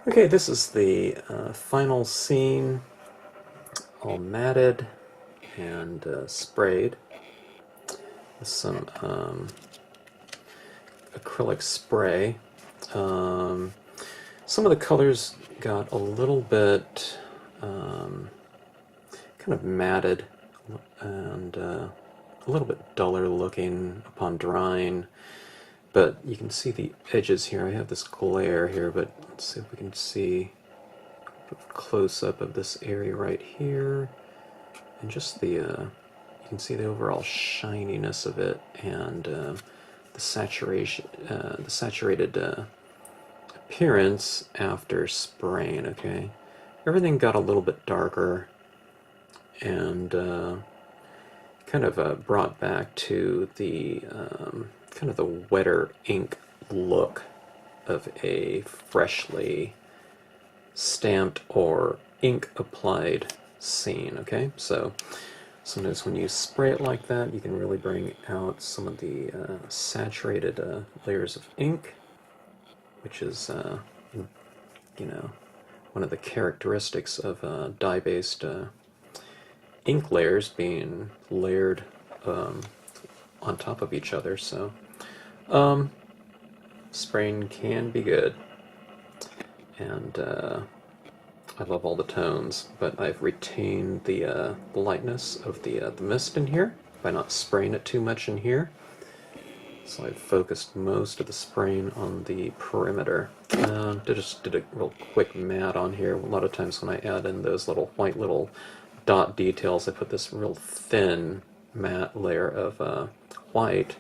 Okay, this is the final scene, all matted and sprayed with some acrylic spray. Um, some of the colors got a little bit kind of matted and a little bit duller looking upon drying. But you can see the edges here. I have this glare here, but let's see if we can see a close-up of this area right here. And just the, you can see the overall shininess of it and the saturated appearance after spraying, okay? Everything got a little bit darker and kind of brought back to the kind of the wetter ink look of a freshly stamped or ink applied scene, okay? So sometimes when you spray it like that, you can really bring out some of the saturated layers of ink, which is, you know, one of the characteristics of dye-based ink layers being layered on top of each other. So spraying can be good, and I love all the tones, but I've retained the lightness of the mist in here by not spraying it too much in here. So I've focused most of the spraying on the perimeter. Just did a real quick matte on here. A lot of times when I add in those white little dot details, I put this real thin matte layer of white,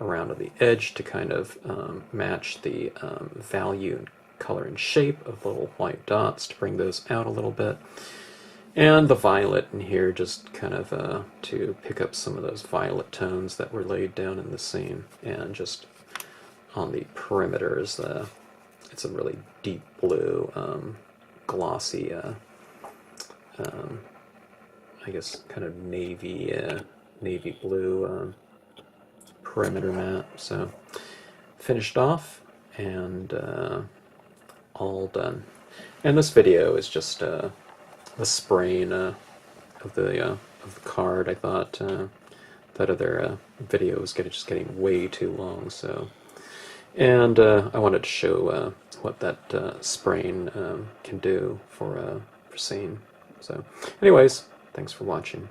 around the edge to kind of match the value and color and shape of little white dots to bring those out a little bit. And the violet in here just kind of to pick up some of those violet tones that were laid down in the scene. And just on the perimeter is it's a really deep blue, glossy, I guess kind of navy blue perimeter matte. So finished off and all done. And this video is just the spraying of the card. I thought that other video was just getting way too long, so and I wanted to show what that spraying can do for scene. So, anyways, thanks for watching.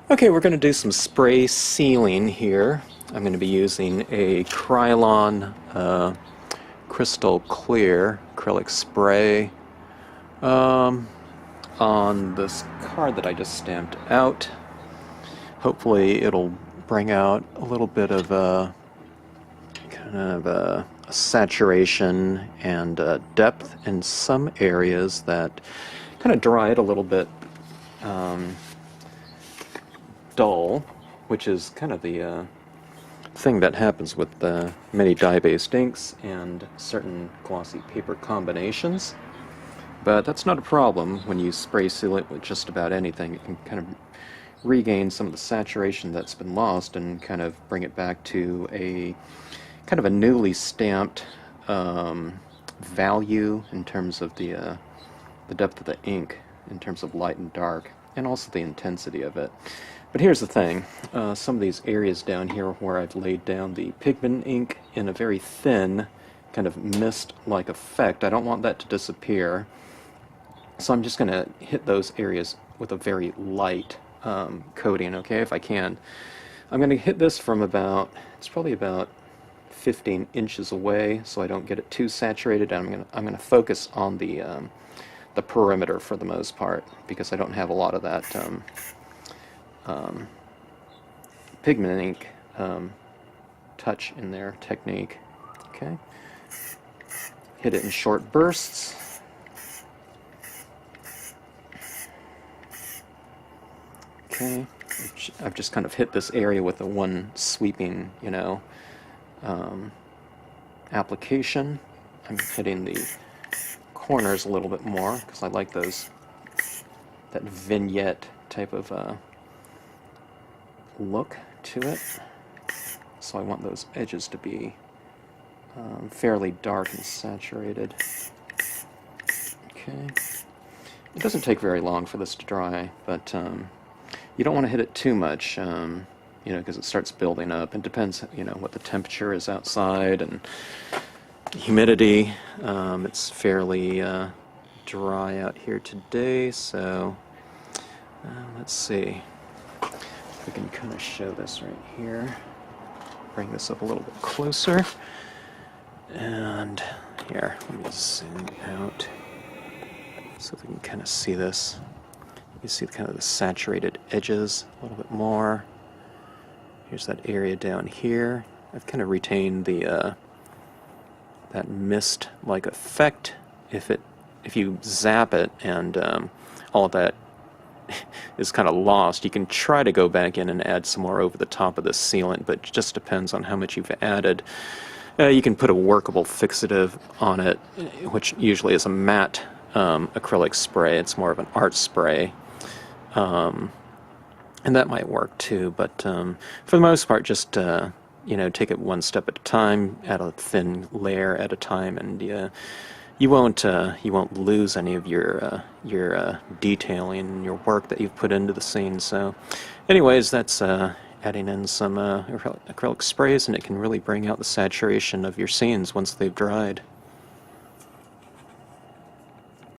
Okay, we're going to do some spray sealing here. I'm going to be using a Krylon crystal clear acrylic spray on this card that I just stamped out. Hopefully it'll bring out a little bit of a kind of a saturation and depth in some areas that kind of dry it a little bit dull, which is kind of the thing that happens with many dye-based inks and certain glossy paper combinations. But that's not a problem when you spray seal it with just about anything. It can kind of regain some of the saturation that's been lost and kind of bring it back to a kind of a newly stamped value in terms of the depth of the ink, in terms of light and dark, and also the intensity of it. But here's the thing, some of these areas down here where I've laid down the pigment ink in a very thin, kind of mist-like effect, I don't want that to disappear. So I'm just going to hit those areas with a very light coating, okay, if I can. I'm going to hit this from it's probably about 15 inches away, so I don't get it too saturated. And I'm going to focus on the perimeter for the most part, because I don't have a lot of that pigment ink touch in their technique. Okay, hit it in short bursts. Okay, I've just kind of hit this area with a one sweeping, application. I'm hitting the corners a little bit more because I like that vignette type of look to it. So I want those edges to be fairly dark and saturated. Okay. It doesn't take very long for this to dry, but you don't want to hit it too much, because it starts building up. It depends, what the temperature is outside and humidity. It's fairly dry out here today, so let's see if we can kind of show this right here. Bring this up a little bit closer. And here, let me zoom out so we can kind of see this. You can see kind of the saturated edges a little bit more. Here's that area down here. I've kind of retained the that mist-like effect. If you zap it and all of that is kind of lost, you can try to go back in and add some more over the top of the sealant, but it just depends on how much you've added. You can put a workable fixative on it, which usually is a matte acrylic spray. It's more of an art spray. And that might work too, but for the most part, just take it one step at a time, add a thin layer at a time, and you won't lose any of your detailing and your work that you've put into the scene. So, anyways, that's adding in some acrylic sprays, and it can really bring out the saturation of your scenes once they've dried.